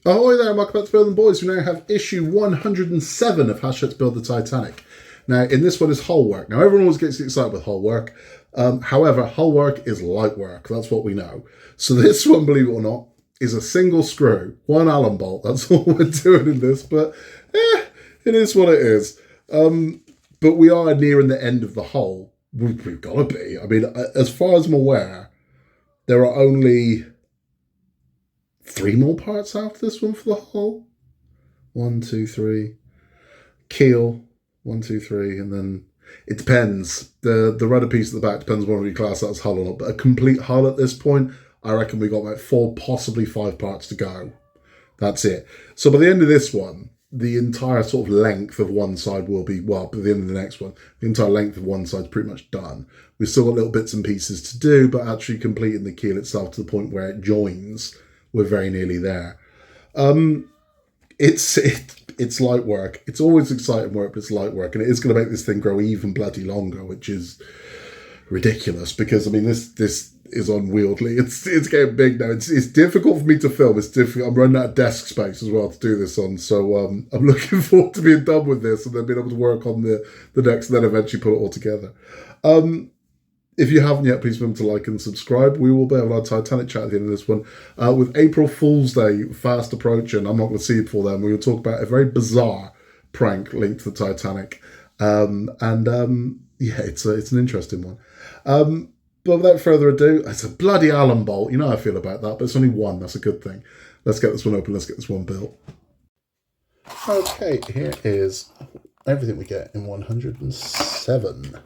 Ahoy there, welcome back to Building Boys. We now have issue 107 of Hachette's Build the Titanic. Now, in this one is hull work. Now, everyone always gets excited with hull work. However, hull work is light work. That's what we know. So this one, believe it or not, is a single screw, one Allen bolt. That's all we're doing in this. But, it is what it is. But we are nearing the end of the hull. We've got to be. I mean, as far as I'm aware, there are only 3 more parts after this one for the hull. 1, 2, 3. Keel. 1, 2, 3. And then it depends. The rudder piece at the back depends on whether you class that as hull or not. But a complete hull at this point, I reckon we got like 4, possibly 5 parts to go. That's it. So by the end of this one, the entire sort of length of one side will be, well, by the end of the next one, the entire length of one side's pretty much done. We've still got little bits and pieces to do, but actually completing the keel itself to the point where it joins, we're very nearly there. It's light work. It's always exciting work, but it's light work. And it is going to make this thing grow even bloody longer, which is ridiculous because, I mean, this is unwieldy. It's getting big now. It's difficult for me to film. It's difficult. I'm running out of desk space as well to do this on. So I'm looking forward to being done with this and then being able to work on the next and then eventually put it all together. If you haven't yet, please remember to like and subscribe. We will be having our Titanic chat at the end of this one. With April Fool's Day fast approaching, I'm not going to see it before then. We will talk about a very bizarre prank linked to the Titanic. Yeah, it's an interesting one. But without further ado, it's a bloody Allen bolt. You know how I feel about that, but it's only one. That's a good thing. Let's get this one open. Let's get this one built. Okay, here is everything we get in 107.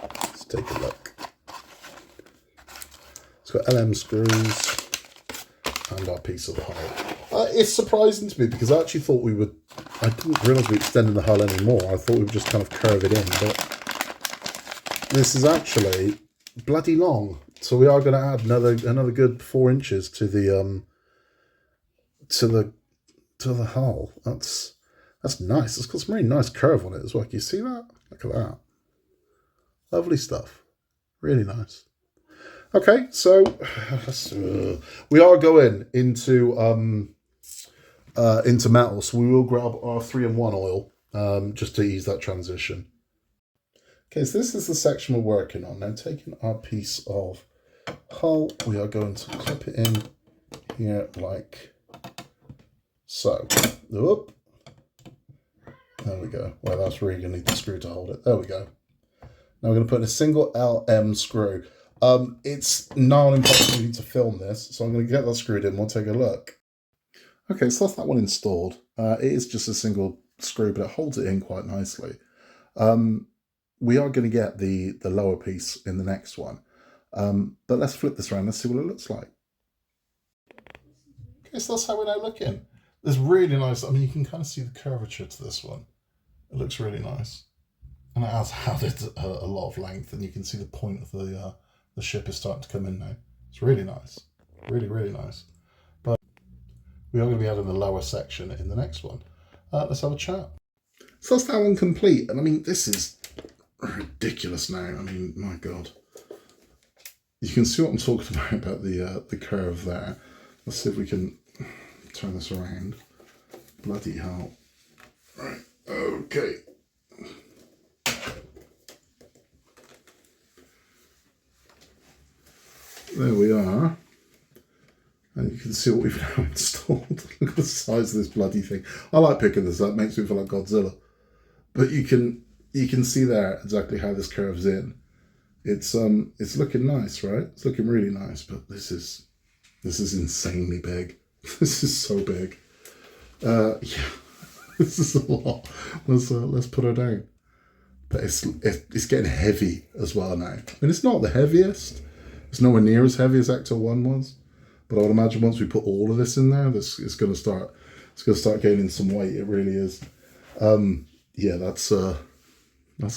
Let's take a look. It's got LM screws and our piece of hull. It's surprising to me because I actually thought we would... I didn't realise we were extending the hull anymore. I thought we would just kind of curve it in, but this is actually bloody long. So we are going to add another good 4 inches to the hull. That's nice. It's got some really nice curve on it as well. Can you see that? Look at that. Lovely stuff. Really nice. Okay, so we are going into metal, so we will grab our 3-in-1 oil just to ease that transition. Okay, so this is the section we're working on. Now, taking our piece of hull, we are going to clip it in here like so. Whoop. There we go. Well, that's really going to need the screw to hold it. There we go. Now we're going to put in a single LM screw. It's now an impossibility to film this, so I'm going to get that screwed in. We'll take a look. Okay, so that's that one installed. It is just a single screw, but it holds it in quite nicely. We are going to get the lower piece in the next one. But let's flip this around. Let's see what it looks like. Okay, so that's how we're now looking. There's really nice, I mean, you can kind of see the curvature to this one. It looks really nice. And it has added a lot of length, and you can see the point of the ship is starting to come in now. It's really nice. Really, really nice. But we are going to be adding the lower section in the next one. Let's have a chat. So that's that one complete. And I mean, this is ridiculous now. I mean, my God. You can see what I'm talking about the curve there. Let's see if we can turn this around. Bloody hell. Right, okay. There we are. And you can see what we've now installed. Look at the size of this bloody thing. I like picking this up. It makes me feel like Godzilla. But you can see there exactly how this curves in. It's looking nice, right? It's looking really nice, but this is insanely big. This is so big. Yeah, this is a lot. Let's put her down. But it's getting heavy as well now. I mean, it's not the heaviest. It's nowhere near as heavy as Ecto 1 was. But I would imagine once we put all of this in there, it's going to start gaining some weight. It really is. Yeah, that's a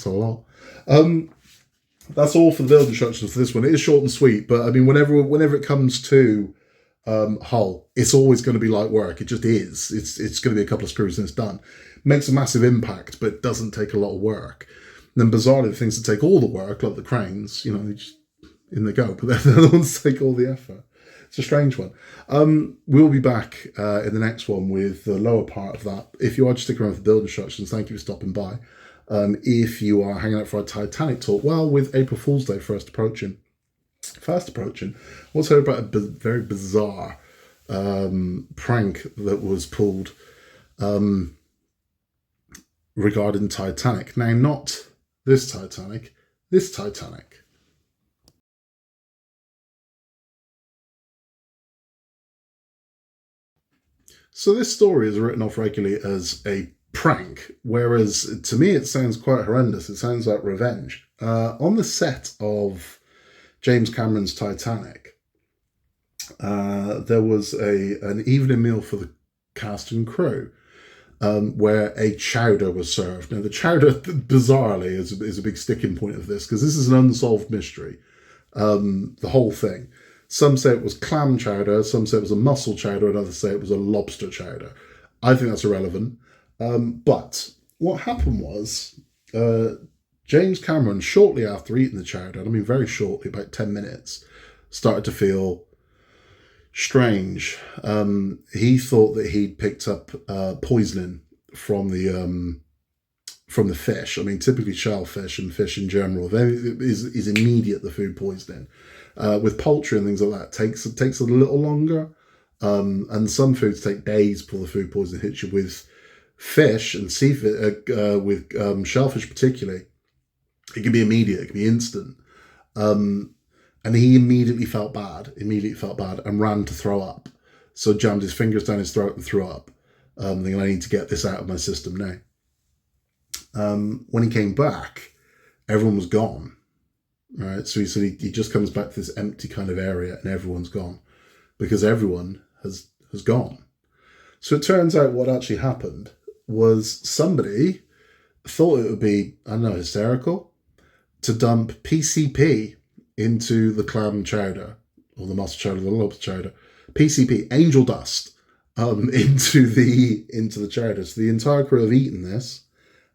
lot. That's all for the build instructions for this one. It is short and sweet, but I mean, whenever it comes to hull, it's always going to be light work. It just is. It's going to be a couple of screws and it's done. Makes a massive impact, but it doesn't take a lot of work. And then bizarrely, the things that take all the work, like the cranes, you know, they just in they go, but they're the ones that take all the effort. It's a strange one. We'll be back in the next one with the lower part of that. If you are just sticking around for build instructions, thank you for stopping by. If you are hanging out for a Titanic talk, well, with April Fool's Day fast approaching, what's about a very bizarre prank that was pulled regarding Titanic. Now, not this Titanic, this Titanic. So this story is written off regularly as a prank, whereas to me it sounds quite horrendous. It sounds like revenge. On the set of James Cameron's Titanic, there was an evening meal for the cast and crew, where a chowder was served. Now, the chowder, bizarrely, is a big sticking point of this, because this is an unsolved mystery, the whole thing. Some say it was clam chowder, some say it was a mussel chowder, and others say it was a lobster chowder. I think that's irrelevant. But what happened was, James Cameron, shortly after eating the chowder, and I mean very shortly, about 10 minutes, started to feel strange. He thought that he'd picked up poisoning from the fish. I mean, typically shellfish and fish in general is immediate, the food poisoning. With poultry and things like that, it takes a little longer. And some foods take days before the food poisoning hits you. With fish and seafood, with shellfish particularly, it can be immediate, it can be instant. And he immediately felt bad and ran to throw up. So jammed his fingers down his throat and threw up. Thinking, I need to get this out of my system now. When he came back, everyone was gone. Right, so he said he just comes back to this empty kind of area and everyone's gone, because everyone has gone. So it turns out what actually happened was somebody thought it would be, I don't know, hysterical to dump PCP into the clam chowder, or the mussel chowder, the lobster chowder, PCP, angel dust, into the chowder. So the entire crew have eaten this,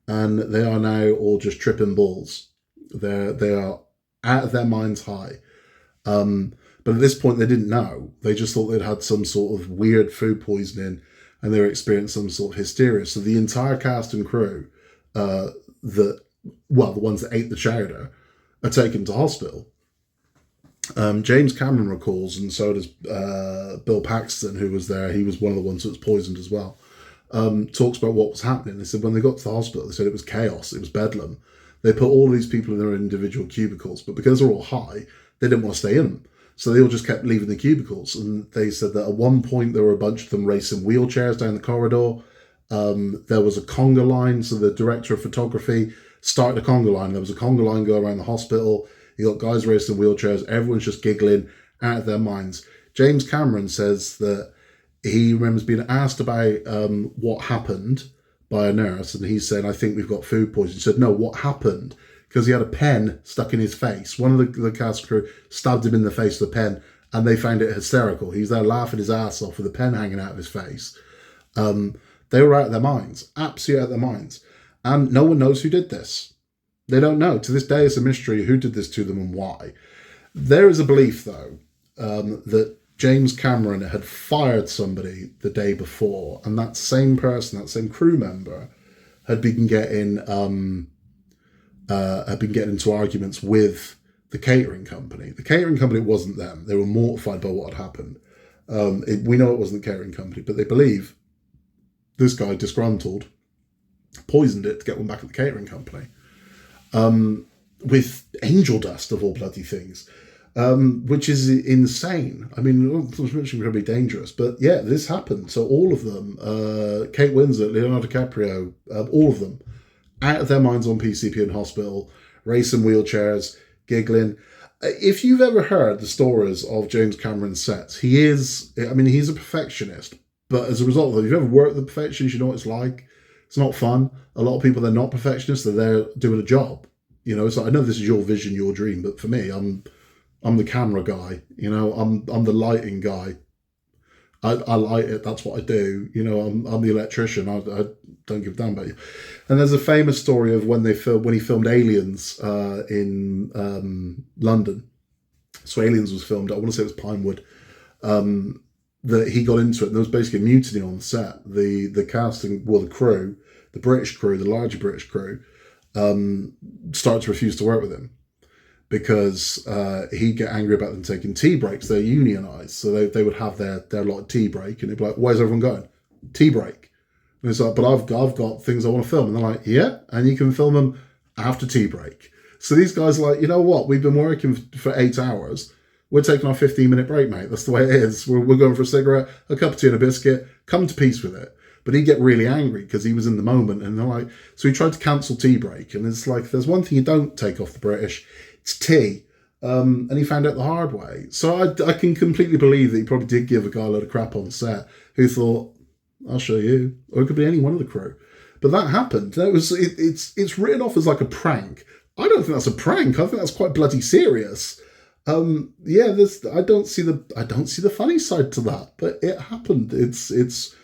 and they are now all just tripping balls. They are out of their minds high. But at this point, they didn't know. They just thought they'd had some sort of weird food poisoning, and they were experiencing some sort of hysteria. So the entire cast and crew, the ones that ate the chowder, are taken to hospital. James Cameron recalls, and so does Bill Paxton, who was there. He was one of the ones that was poisoned as well. Talks about what was happening. They said when they got to the hospital, they said it was chaos. It was bedlam. They put all these people in their individual cubicles, but because they're all high, they didn't want to stay in them. So they all just kept leaving the cubicles. And they said that at one point there were a bunch of them racing wheelchairs down the corridor. There was a conga line. So the director of photography started a conga line. There was a conga line go around the hospital. You got guys racing wheelchairs. Everyone's just giggling out of their minds. James Cameron says that he remembers being asked about what happened by a nurse, and he said, I think we've got food poisoning. He said, no, what happened? Because he had a pen stuck in his face. One of the cast crew stabbed him in the face with a pen, and they found it hysterical. He's there laughing his ass off with a pen hanging out of his face. They were out of their minds, absolutely out of their minds. And no one knows who did this. They don't know. To this day, it's a mystery who did this to them and why. There is a belief, though, that James Cameron had fired somebody the day before, and that same person, that same crew member, had been getting into arguments with the catering company. The catering company wasn't them. They were mortified by what had happened. We know it wasn't the catering company, but they believe this guy, disgruntled, poisoned it to get one back at the catering company. With angel dust, of all bloody things. Which is insane. I mean, it's incredibly dangerous, but yeah, this happened. So all of them, Kate Winslet, Leonardo DiCaprio, all of them, out of their minds on PCP in hospital, racing wheelchairs, giggling. If you've ever heard the stories of James Cameron's sets, he's a perfectionist, but as a result of that, if you've ever worked with a perfectionist, you know what it's like. It's not fun. A lot of people, they're not perfectionists, they're there doing a job. You know, so I know this is your vision, your dream, but for me, I'm the camera guy, you know, I'm the lighting guy. I light it, that's what I do. You know, I'm the electrician, I don't give a damn about you. And there's a famous story of when he filmed Aliens in London. So Aliens was filmed, I want to say it was Pinewood. that he got into it, and there was basically a mutiny on set. The casting, well, the crew, the British crew, the larger British crew, started to refuse to work with him because he'd get angry about them taking tea breaks. They're unionised, so they would have their lot of tea break, and they'd be like, "Where's everyone going? Tea break." And it's like, "But I've got things I want to film," and they're like, "Yeah, and you can film them after tea break." So these guys are like, "You know what? We've been working for 8 hours. We're taking our 15-minute break, mate. That's the way it is. We're going for a cigarette, a cup of tea and a biscuit. Come to peace with it." But he'd get really angry because he was in the moment. And they're like, so he tried to cancel tea break. And it's like, there's one thing you don't take off the British. It's tea. And he found out the hard way. So I can completely believe that he probably did give a guy a load of crap on set who thought, "I'll show you." Or it could be any one of the crew. But that happened. It's written off as like a prank. I don't think that's a prank. I think that's quite bloody serious. I don't see the funny side to that, but it happened. It's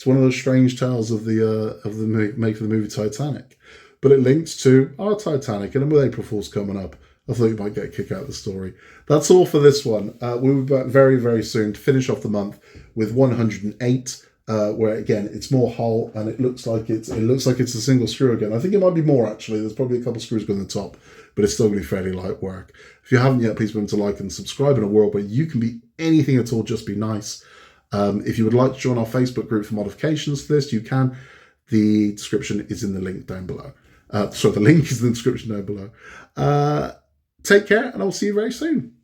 one of those strange tales of the making the movie Titanic, but it links to our Titanic, and with April Fool's coming up, I thought you might get a kick out of the story. That's all for this one. We'll be back very, very soon to finish off the month with 108. Where again it's more Hull, and it looks like it's a single screw again. I think it might be more actually. There's probably a couple of screws going on the top, but it's still going to be fairly light work. If you haven't yet, please remember to like and subscribe. In a world where you can be anything at all, just be nice. If you would like to join our Facebook group for modifications to this, you can. The description is in the link down below. The link is in the description down below. Take care, and I'll see you very soon.